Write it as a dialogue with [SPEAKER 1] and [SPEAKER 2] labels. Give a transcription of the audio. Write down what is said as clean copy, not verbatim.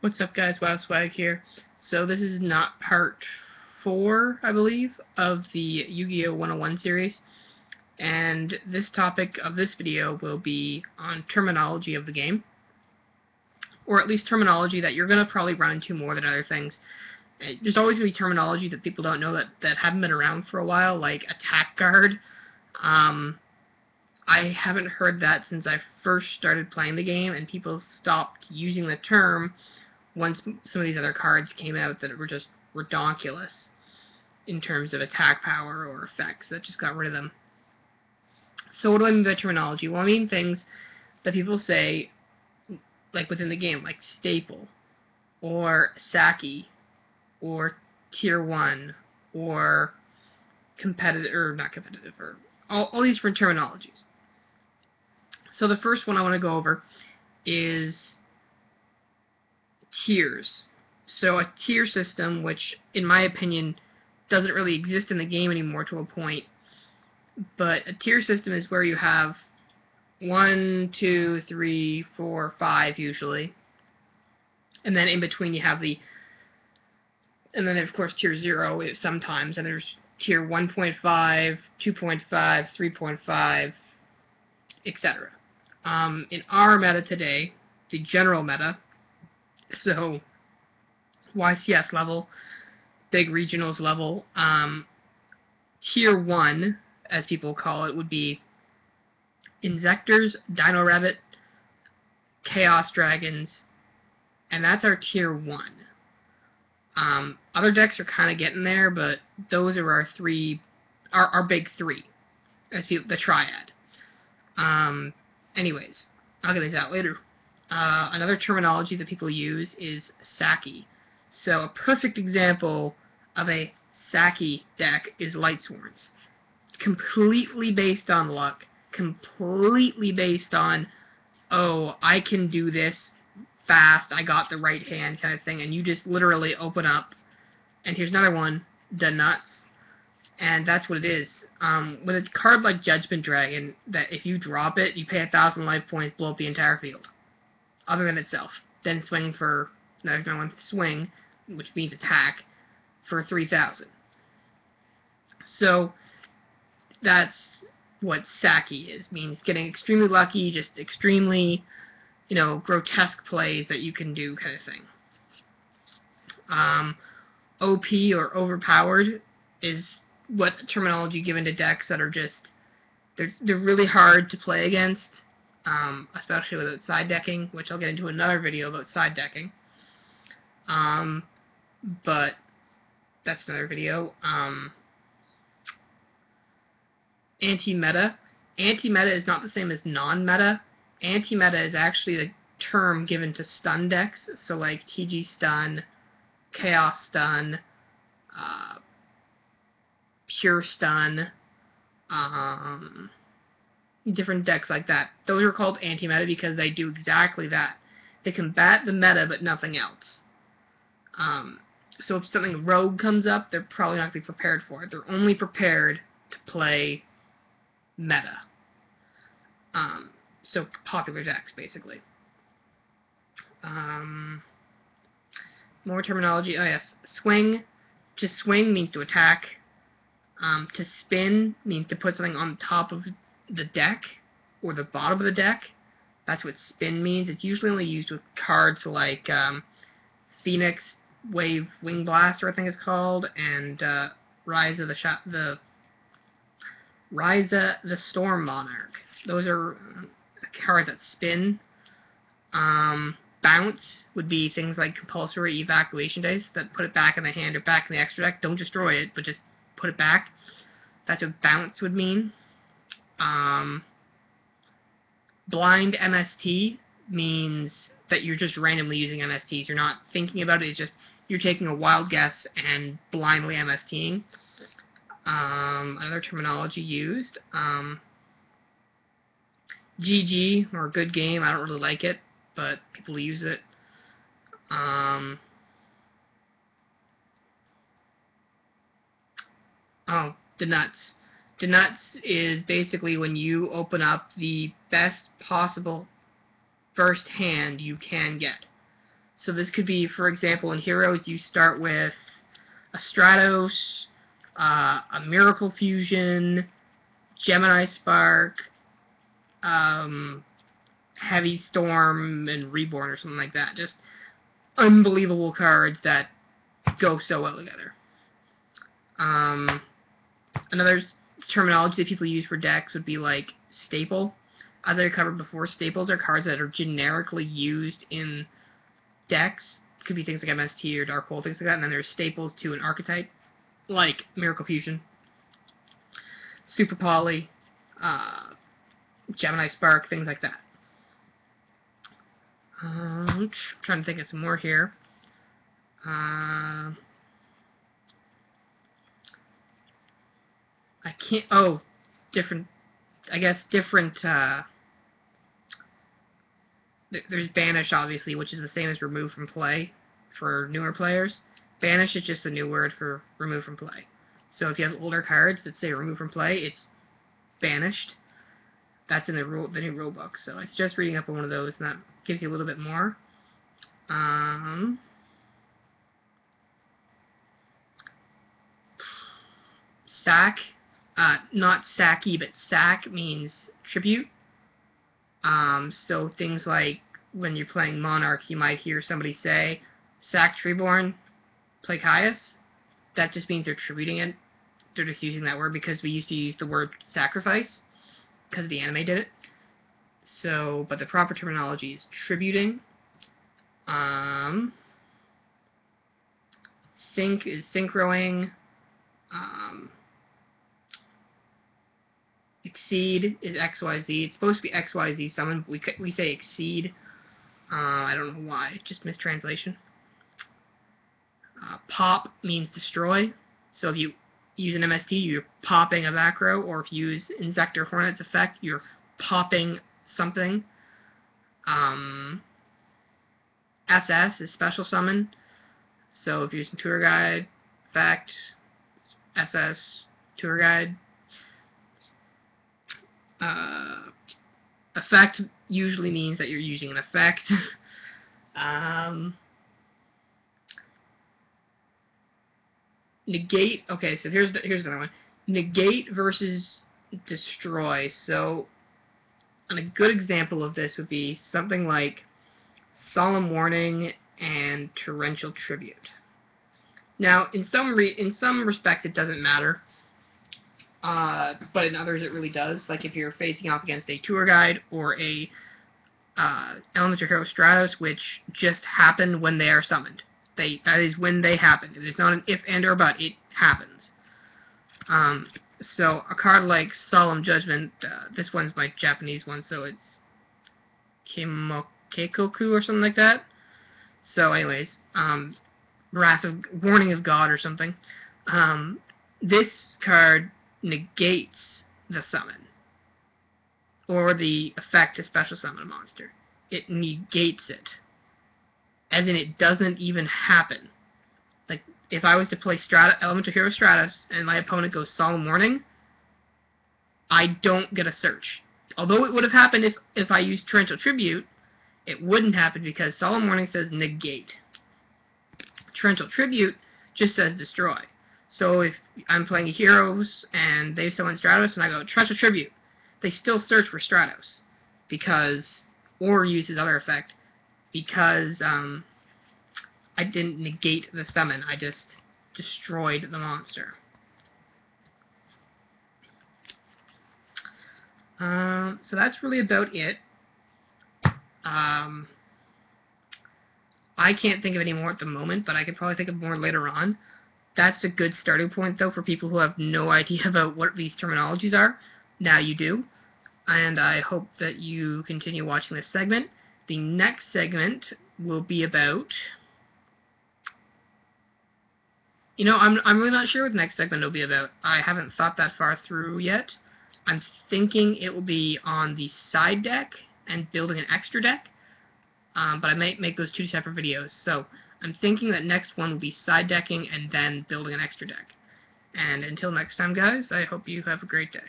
[SPEAKER 1] What's up, guys? Wow Swag here. So this is not part 4, I believe, of the Yu-Gi-Oh! 101 series, and this topic of this video will be on terminology of the game, or at least terminology that you're going to probably run into more than other things. There's always going to be terminology that people don't know that haven't been around for a while, like attack guard. I haven't heard that since I first started playing the game, and people stopped using the term once some of these other cards came out that were just redonkulous in terms of attack power or effects that just got rid of them. So what do I mean by terminology? Well, I mean things that people say, like within the game, like staple, or Saki, or tier 1, or competitive, or not competitive, or all these different terminologies. So the first one I want to go over is tiers. So a tier system, which in my opinion doesn't really exist in the game anymore to a point, but a tier system is where you have 1, 2, 3, 4, 5 usually, and then in between you have and then of course tier 0 is sometimes, and there's tier 1.5, 2.5, 3.5, etc. In our meta today, the general meta, so YCS level, big regionals level, tier 1, as people call it, would be Insectors, Dino Rabbit, Chaos Dragons, and that's our tier 1. Other decks are kind of getting there, but those are our big three, as the triad. Anyways, I'll get into that later. Another terminology that people use is Saki. So a perfect example of a Saki deck is Lightsworns. Completely based on luck. Completely based on, oh, I can do this fast, I got the right hand kind of thing, and you just literally open up, and here's another one, the nuts, and that's what it is. With a card like Judgment Dragon, that if you drop it, you pay 1,000 life points, blow up the entire field, other than itself. Then swing for, another one, swing, which means attack, for 3,000. So, that's what Saki is, means getting extremely lucky, just extremely, grotesque plays that you can do kind of thing. OP, or overpowered, is what terminology given to decks that are just, they're really hard to play against, especially without side decking, which I'll get into another video about side decking. But that's another video. Anti-meta. Anti-meta is not the same as non-meta. Anti-meta is actually the term given to stun decks, so like TG Stun, Chaos Stun, Pure Stun, different decks like that. Those are called anti-meta because they do exactly that. They combat the meta, but nothing else. So if something rogue comes up, they're probably not going to be prepared for it. They're only prepared to play meta. So popular decks, basically. More terminology. Oh yes, swing. To swing means to attack. To spin means to put something on top of the deck or the bottom of the deck. That's what spin means. It's usually only used with cards like Phoenix Wave Wing Blaster, I think it's called, and Rise of the Storm Monarch. Those are cards that spin. Bounce would be things like compulsory evacuation dice that put it back in the hand or back in the extra deck. Don't destroy it, but just put it back. That's what bounce would mean. Blind MST means that you're just randomly using MSTs. You're not thinking about it. It's just you're taking a wild guess and blindly MSTing. Another terminology used. GG, or good game. I don't really like it, but people use it. Oh, the nuts. The nuts is basically when you open up the best possible first hand you can get. So this could be, for example, in Heroes, you start with a Stratos, a Miracle Fusion, Gemini Spark, Heavy Storm, and Reborn, or something like that. Just unbelievable cards that go so well together. Another terminology that people use for decks would be like staple. As I covered before, staples are cards that are generically used in decks. It could be things like MST or Dark Hole, things like that. And then there's staples to an archetype, like Miracle Fusion, Super Poly, Gemini Spark, things like that. I'm trying to think of some more here. I can't. Oh, different. I guess different. There's Banish, obviously, which is the same as Remove from Play for newer players. Banish is just the new word for Remove from Play. So if you have older cards that say Remove from Play, it's banished. That's in the new rulebook. So I suggest reading up on one of those, and that gives you a little bit more. Sack, not Saki, but Sack means tribute. So things like when you're playing Monarch, you might hear somebody say, Sack Treeborn, play Caius. That just means they're tributing it. They're just using that word because we used to use the word sacrifice because the anime did it. So, but the proper terminology is tributing. Sync is synchroing. Exceed is XYZ. It's supposed to be XYZ summon, but we say exceed. I don't know why. Just mistranslation. Pop means destroy. So if you use an MST, you're popping a back row, or if you use Insector Hornet's effect, you're popping something. SS is special summon. So if you're using Tour Guide, effect, SS, Tour Guide. Effect usually means that you're using an effect. Negate. Okay, so here's another one. Negate versus destroy. So, and a good example of this would be something like Solemn Warning and Torrential Tribute. Now, in some respects, it doesn't matter. But in others it really does. Like if you're facing off against a Tour Guide or a Elemental Hero Stratos, which just happen when they are summoned. That is when they happen. There's not an if, and, or but. It happens. So a card like Solemn Judgment, this one's my Japanese one, so it's Keikoku or something like that. So anyways, Warning of God or something. This card negates the summon, or the effect to special summon a monster. It negates it, as in it doesn't even happen. Like, if I was to play Elemental Hero Stratos, and my opponent goes Solemn Warning, I don't get a search. Although it would have happened if I used Torrential Tribute, it wouldn't happen because Solemn Warning says negate. Torrential Tribute just says destroy. So if I'm playing Heroes and they summon Stratos and I go Torrential Tribute, they still search for Stratos because, or use his other effect, because I didn't negate the summon, I just destroyed the monster. So that's really about it. I can't think of any more at the moment, but I could probably think of more later on. That's a good starting point, though, for people who have no idea about what these terminologies are. Now you do. And I hope that you continue watching this segment. The next segment will be about... You know, I'm really not sure what the next segment will be about. I haven't thought that far through yet. I'm thinking it will be on the side deck and building an extra deck. But I might make those two separate videos. So I'm thinking that next one will be side decking and then building an extra deck. And until next time, guys, I hope you have a great day.